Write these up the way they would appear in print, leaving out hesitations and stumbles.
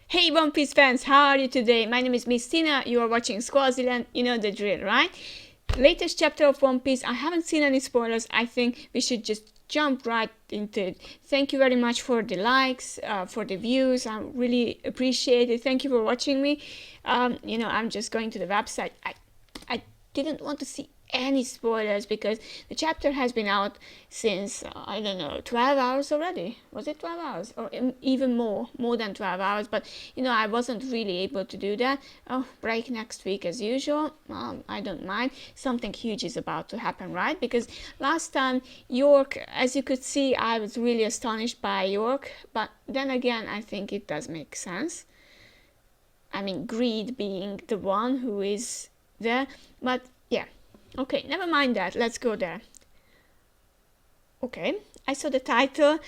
Hey One Piece fans, how are you today? My name is Miss Tina, you are watching Swaziland, you know the drill, right? Latest chapter of One Piece, I haven't seen any spoilers, I think we should just jump right into it. Thank you very much for the likes, for the views, I really appreciate it. Thank you for watching me. I'm just going to the website. I didn't want to see any spoilers because the chapter has been out since I don't know, 12 hours already. Was it 12 hours or even more than 12 hours? But I wasn't really able to do that. Oh, break next week as usual. I don't mind. Something huge is about to happen, right? Because last time York, as you could see, I was really astonished by York, but then again I think it does make sense. I mean, greed being the one who is there, but yeah. Okay, never mind that. Let's go there. Okay, I saw the title,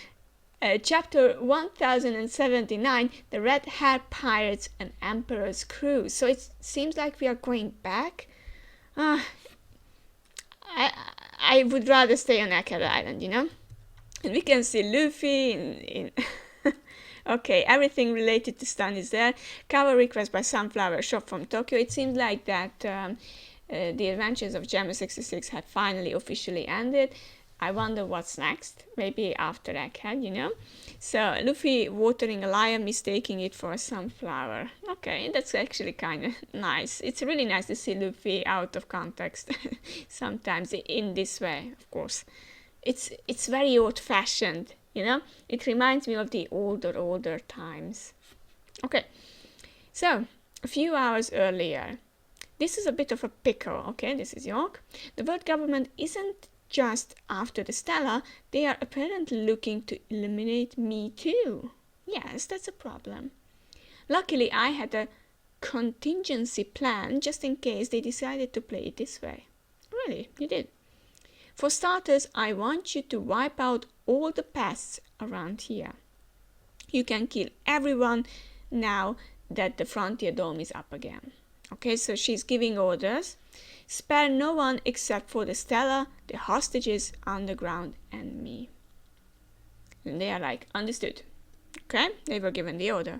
chapter 1079, The Red Hat Pirates and Emperor's Crew. So it seems like we are going back. I would rather stay on Eckhead Island, And we can see Luffy in okay, everything related to Stan is there. Cover request by Sunflower Shop from Tokyo. It seems like that the adventures of Gemma 66 had finally officially ended. I wonder what's next. Maybe after Egghead, So Luffy watering a lion, mistaking it for a sunflower. Okay, that's actually kind of nice. It's really nice to see Luffy out of context sometimes in this way, of course. It's very old-fashioned, It reminds me of the older times. Okay, so a few hours earlier. This is a bit of a pickle, okay? This is York. The world government isn't just after the Stella, they are apparently looking to eliminate me too. Yes, that's a problem. Luckily, I had a contingency plan just in case they decided to play it this way. Really, you did. For starters, I want you to wipe out all the pests around here. You can kill everyone now that the Frontier Dome is up again. Okay, so she's giving orders. Spare no one except for the Stella, the hostages, underground, and me. And they are like, understood. Okay, they were given the order.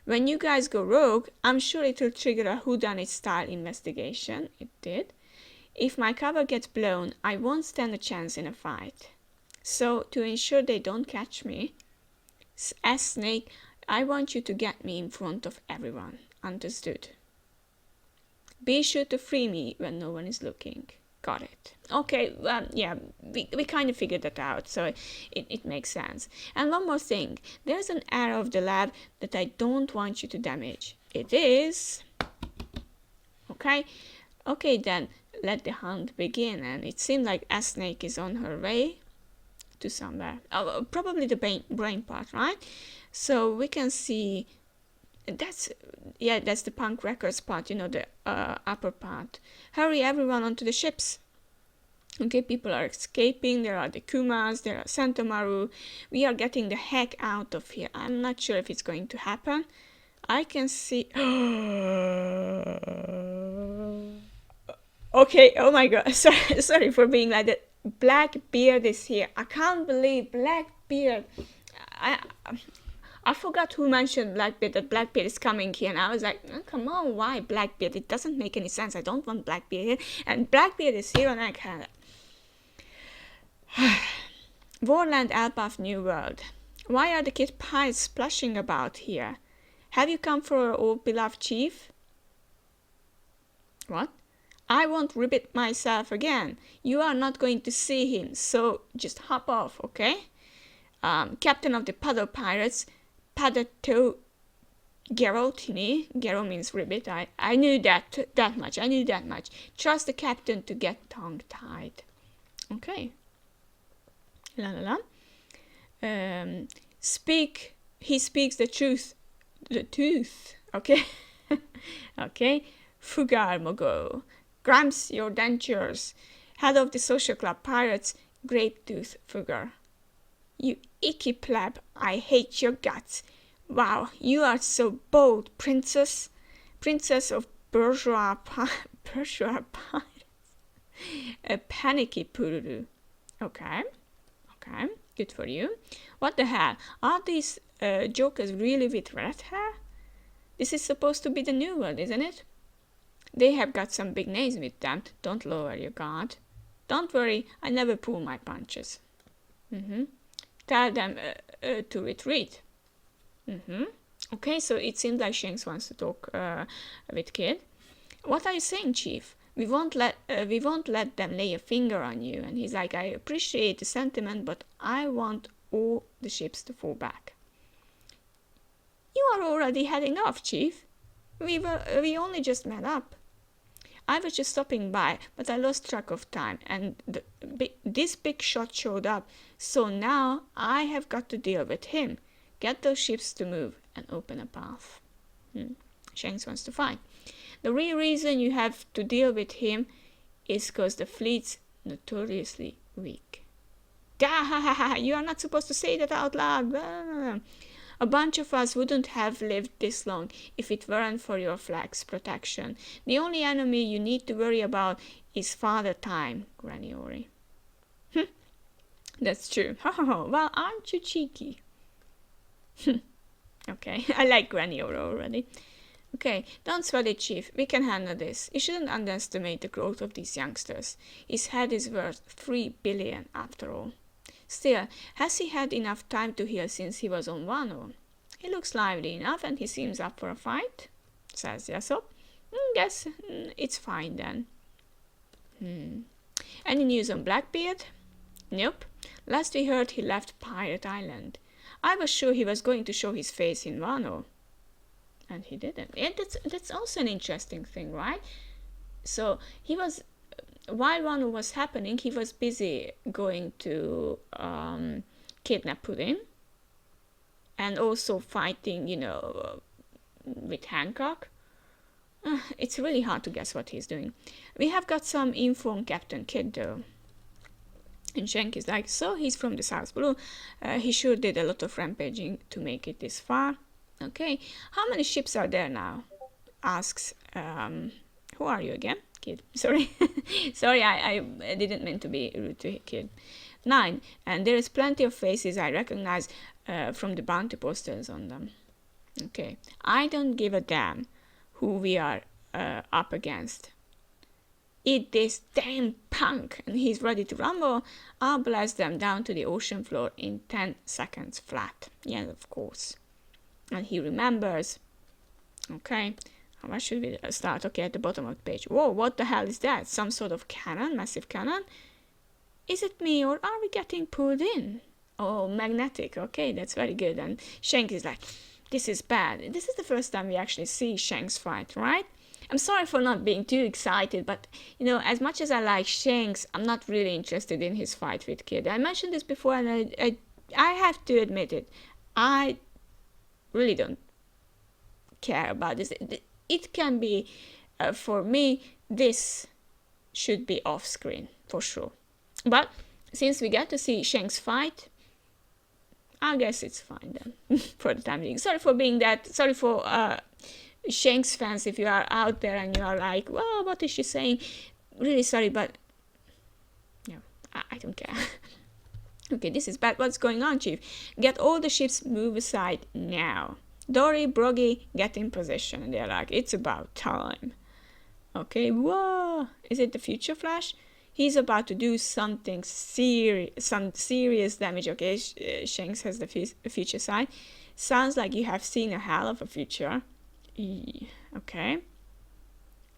When you guys go rogue, I'm sure it will trigger a whodunit style investigation. It did. If my cover gets blown, I won't stand a chance in a fight. So, to ensure they don't catch me, as Snake, I want you to get me in front of everyone. Understood? Be sure to free me when no one is looking. Got it. Okay, well, yeah, we kind of figured that out, so it makes sense. And one more thing. There's an area of the lab that I don't want you to damage. It is... Okay? Okay, then, let the hunt begin. And it seemed like S-Snake is on her way to somewhere. Oh, probably the brain part, right? So we can see... that's the punk records part, the upper part. Hurry everyone onto the ships. Okay, people are escaping. There are the Kumas, there are Sentomaru. We are getting the heck out of here. I'm not sure if it's going to happen. I can see... Okay, oh my god, sorry for being like that. Blackbeard is here. I can't believe Blackbeard. I forgot who mentioned Blackbeard, that Blackbeard is coming here, and I was like, oh, come on, why Blackbeard? It doesn't make any sense. I don't want Blackbeard here. And Blackbeard is here on Egghead. Warland, Elbaf, New World. Why are the kid pies splashing about here? Have you come for our old beloved chief? What? I won't ribbit myself again. You are not going to see him, so just hop off, okay? Captain of the Puddle Pirates, Padato Geraltini. Geralt means ribbit. I knew that much. I knew that much. Trust the captain to get tongue-tied. Okay. La la la. He speaks the truth. The tooth. Okay. Okay. Fugar Mogo. Gramps your dentures. Head of the social club pirates, Grapetooth Fugar. You icky pleb, I hate your guts. Wow, you are so bold, princess. Princess of bourgeois pirates. A panicky pururu. Okay, good for you. What the hell? Are these jokers really with red hair? This is supposed to be the new world, isn't it? They have got some big names with them. Don't lower your guard. Don't worry, I never pull my punches. Tell them to retreat. Okay, so it seems like Shanks wants to talk with Kid. What are you saying, Chief? We won't let them lay a finger on you. And he's like, I appreciate the sentiment, but I want all the ships to fall back. You are already heading off, Chief. We only just met up. I was just stopping by, but I lost track of time, and this big shot showed up, so now I have got to deal with him. Get those ships to move and open a path. Shanks wants to fight. The real reason you have to deal with him is because the fleet's notoriously weak. You are not supposed to say that out loud. A bunch of us wouldn't have lived this long if it weren't for your flag's protection. The only enemy you need to worry about is Father Time, Granny Ori. That's true. Well, aren't you cheeky? Okay, I like Granny Ori already. Okay, don't sweat it, Chief. We can handle this. You shouldn't underestimate the growth of these youngsters. His head is worth 3 billion after all. Still, has he had enough time to heal since he was on Wano? He looks lively enough and he seems up for a fight, says Yasop. Guess it's fine then. Any news on Blackbeard? Nope. Last we heard he left Pirate Island. I was sure he was going to show his face in Wano. And he didn't. And that's also an interesting thing, right? So he was... While Wano was happening, he was busy going to kidnap Puddin and also fighting, with Hancock. It's really hard to guess what he's doing. We have got some info on Captain Kidd, though. And Shank is like, so he's from the South Blue. He sure did a lot of rampaging to make it this far. Okay, how many ships are there now? Asks, who are you again? Kid. Sorry. Sorry, I didn't mean to be rude to Kid. 9. And there is plenty of faces I recognize from the bounty posters on them. Okay. I don't give a damn who we are up against. Eat this damn punk and he's ready to rumble. I'll blast them down to the ocean floor in 10 seconds flat. Yeah, of course. And he remembers. Okay. Where should we start? Okay, at the bottom of the page. Whoa, what the hell is that? Some sort of cannon? Massive cannon? Is it me or are we getting pulled in? Oh, magnetic. Okay, that's very good. And Shanks is like, this is bad. This is the first time we actually see Shanks fight, right? I'm sorry for not being too excited, but, as much as I like Shanks, I'm not really interested in his fight with Kid. I mentioned this before, and I have to admit it. I really don't care about this. It can be, for me, this should be off screen, for sure. But since we get to see Shanks fight, I guess it's fine then, for the time being. Sorry for being that, sorry for Shanks fans, if you are out there and you are like, well, what is she saying? Really sorry, but, I don't care. Okay, this is bad. What's going on, Chief? Get all the ships move aside now. Dory, Broggy, get in position. And they're like, it's about time. Okay, whoa. Is it the Future Flash? He's about to do something some serious damage. Okay, Shanks has the future side. Sounds like you have seen a hell of a future. Okay.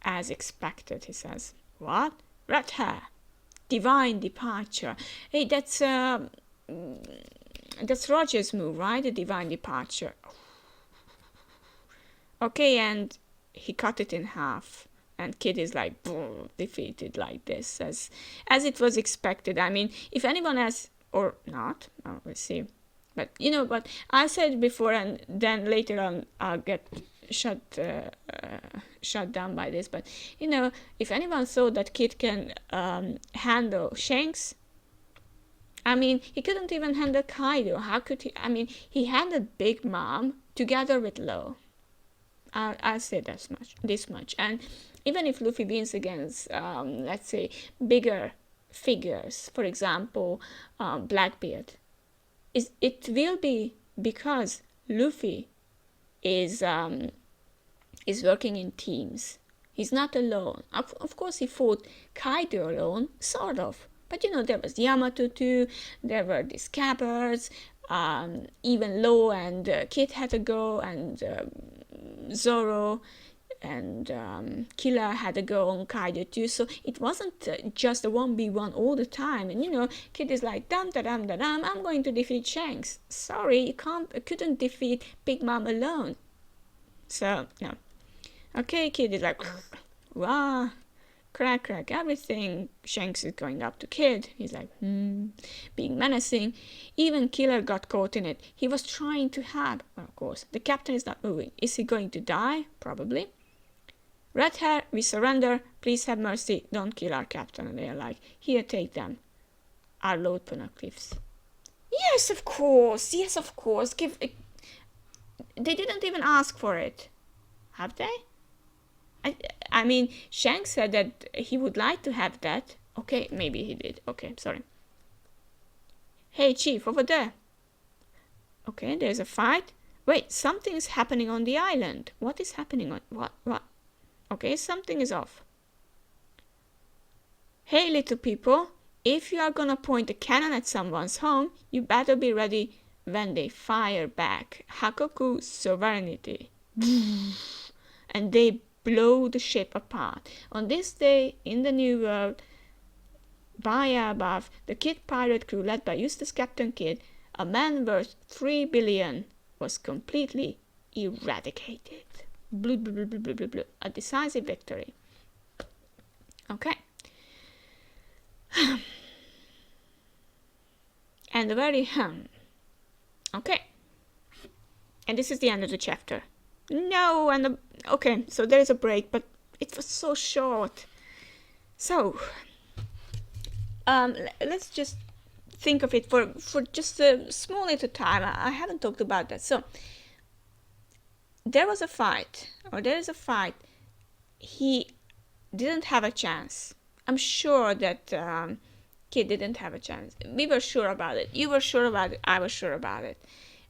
As expected, he says. What? Red hair. Divine departure. Hey, that's Roger's move, right? The divine departure. Okay, and he cut it in half. And Kid is like, defeated like this, as it was expected. I mean, if anyone else, or not, we'll see. But, but I said before, and then later on I'll get shut down by this. But, if anyone thought that Kid can handle Shanks, I mean, he couldn't even handle Kaido. How could he? I mean, he handled Big Mom together with Law. I'll say this much. And even if Luffy wins against, let's say, bigger figures, for example, Blackbeard, it will be because Luffy is is working in teams. He's not alone. Of course, he fought Kaido alone, sort of. But there was Yamato too, there were the Scabbards, even Law and Kid had a go, and Zoro and Killer had a go on Kaido too. So it wasn't just a 1v1 all the time. And Kid is like, dum da dum da dum, I'm going to defeat Shanks. Sorry, you couldn't defeat Big Mom alone. So, no. Okay, Kid is like, wow, crack, everything. Shanks is going up to Kid. He's like, being menacing. Even Killer got caught in it. He was trying to help. Well, of course, the captain is not moving. Is he going to die? Probably. Red hair, we surrender. Please have mercy. Don't kill our captain. And they are like, here, take them. Our load poneglyphs. Yes, of course. Give. They didn't even ask for it. Have they? I mean, Shanks said that he would like to have that. Okay, maybe he did. Okay, sorry. Hey, Chief, over there. Okay, there's a fight. Wait, something is happening on the island. What is happening on... What? Okay, something is off. Hey, little people. If you are gonna point a cannon at someone's home, you better be ready when they fire back. Hakoku sovereignty. And they blow the ship apart. On this day, in the New World, by Elbaf, the Kid pirate crew led by Eustace Captain Kidd, a man worth 3 billion, was completely eradicated. Blue, blue, blue, blue, blue, blue. A decisive victory. Okay. And a very okay. And this is the end of the chapter. No, and okay, so there is a break, but it was so short. So, let's just think of it for just a small little time. I haven't talked about that. So, there is a fight. He didn't have a chance. I'm sure that Kid didn't have a chance. We were sure about it. You were sure about it. I was sure about it.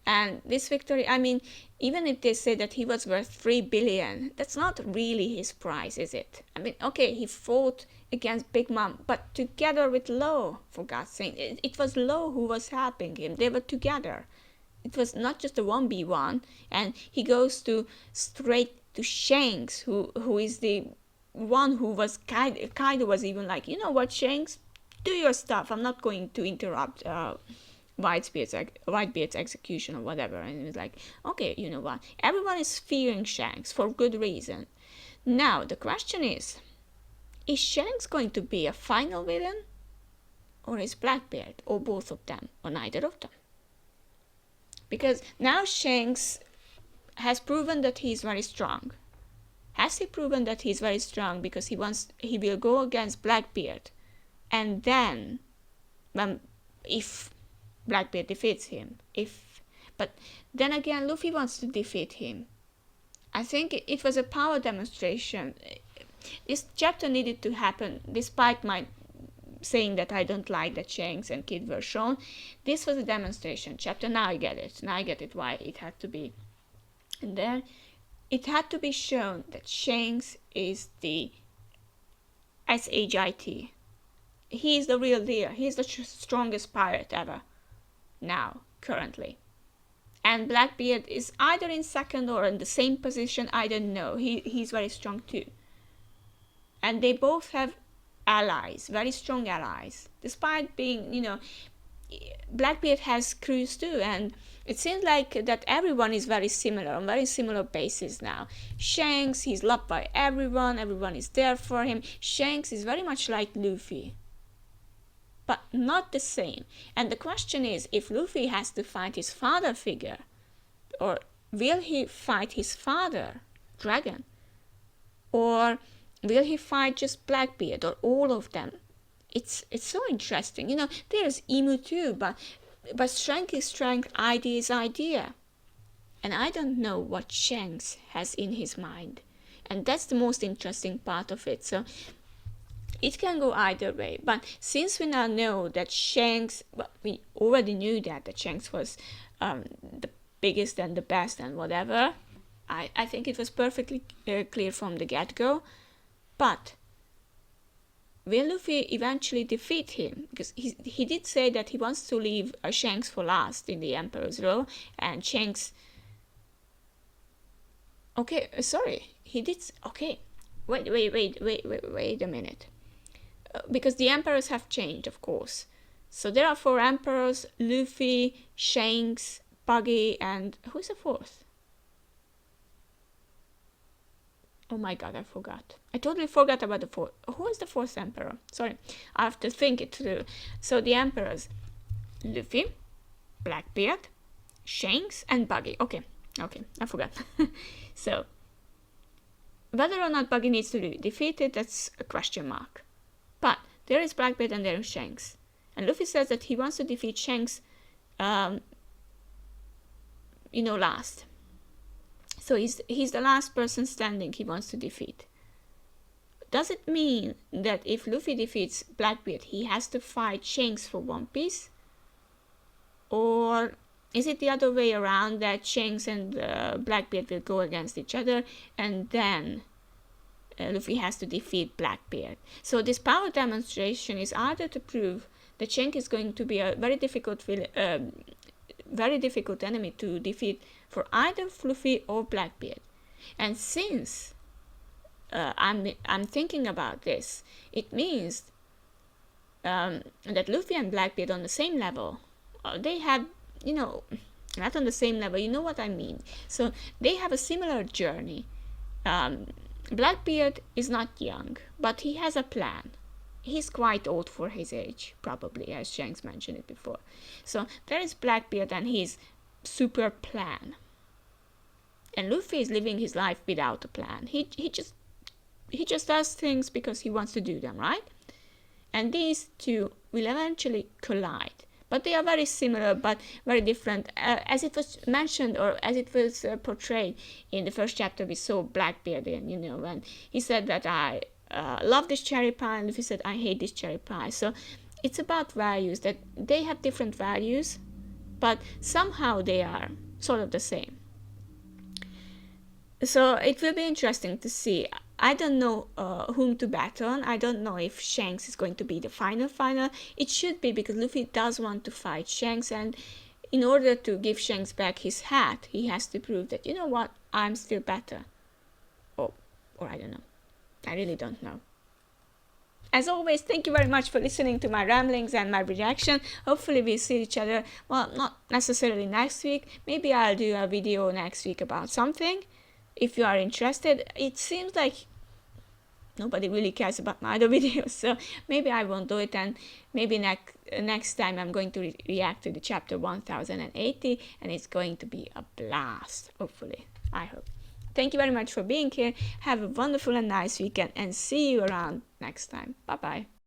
And this victory, I mean, even if they say that he was worth 3 billion, that's not really his prize, is it? I mean, okay, he fought against Big Mom, but together with Law, for God's sake. It was Law who was helping him. They were together. It was not just a 1v1. And he goes straight to Shanks, who is the one who was Kaido was even like, you know what, Shanks? Do your stuff. I'm not going to interrupt Whitebeard's execution or whatever. And it's like, okay, you know what? Everyone is fearing Shanks for good reason. Now, the question is Shanks going to be a final villain? Or is Blackbeard? Or both of them? Or neither of them? Because now Shanks has proven that he's very strong. Has he proven that he's very strong because he will go against Blackbeard? And then, if Blackbeard defeats him, but then again, Luffy wants to defeat him. I think it was a power demonstration. This chapter needed to happen, despite my saying that I don't like that Shanks and Kid were shown. This was a demonstration chapter. Now I get it why it had to be. And then it had to be shown that Shanks is the SHIT. He is the real deal. He is the strongest pirate ever. Now, currently. And Blackbeard is either in second or in the same position. I don't know. He's very strong too. And they both have allies, very strong allies. Despite being, Blackbeard has crews too. And it seems like that everyone is very similar, on very similar basis now. Shanks, he's loved by everyone. Everyone is there for him. Shanks is very much like Luffy. But not the same. And the question is, if Luffy has to fight his father figure, or will he fight his father, Dragon? Or will he fight just Blackbeard, or all of them? It's so interesting. There's Emu too, but strength is strength, idea is idea. And I don't know what Shanks has in his mind. And that's the most interesting part of it. So it can go either way, but since we now know that Shanks, we already knew that Shanks was the biggest and the best and whatever, I think it was perfectly clear from the get-go. But will Luffy eventually defeat him? Because he did say that he wants to leave Shanks for last in the Emperor's role, and Shanks... Okay, sorry, he did... Okay, wait a minute. Because the Emperors have changed, of course. So there are 4 Emperors: Luffy, Shanks, Buggy, and who's the 4th? Oh my god, I forgot. I totally forgot about the 4th. Who is the 4th Emperor? Sorry, I have to think it through. So the Emperors: Luffy, Blackbeard, Shanks, and Buggy. Okay, I forgot. So, whether or not Buggy needs to be defeated, that's a question mark. But there is Blackbeard and there is Shanks. And Luffy says that he wants to defeat Shanks, last. So he's the last person standing he wants to defeat. Does it mean that if Luffy defeats Blackbeard, he has to fight Shanks for One Piece? Or is it the other way around, that Shanks and Blackbeard will go against each other, and then Luffy has to defeat Blackbeard? So this power demonstration is either to prove that Shanks is going to be a very difficult enemy to defeat for either Luffy or Blackbeard. And since I'm thinking about this, it means that Luffy and Blackbeard on the same level. They have, not on the same level, you know what I mean. So they have a similar journey. Blackbeard is not young, but he has a plan. He's quite old for his age, probably, as Shanks mentioned it before. So there is Blackbeard and his super plan. And Luffy is living his life without a plan. He just does things because he wants to do them, right? And these two will eventually collide. But they are very similar, but very different. As it was mentioned, or as it was portrayed in the first chapter, we saw Blackbeard, when he said that I love this cherry pie, and Luffy said I hate this cherry pie. So it's about values, that they have different values, but somehow they are sort of the same. So it will be interesting to see. I don't know whom to bet on. I don't know if Shanks is going to be the final. It should be, because Luffy does want to fight Shanks, and in order to give Shanks back his hat, he has to prove that, I'm still better. Or I don't know. I really don't know. As always, thank you very much for listening to my ramblings and my reaction. Hopefully we'll see each other, well, not necessarily next week. Maybe I'll do a video next week about something. If you are interested, it seems like nobody really cares about my other videos, so maybe I won't do it, and maybe next time I'm going to react to the chapter 1080, and it's going to be a blast, hopefully, I hope. Thank you very much for being here. Have a wonderful and nice weekend, and see you around next time. Bye bye.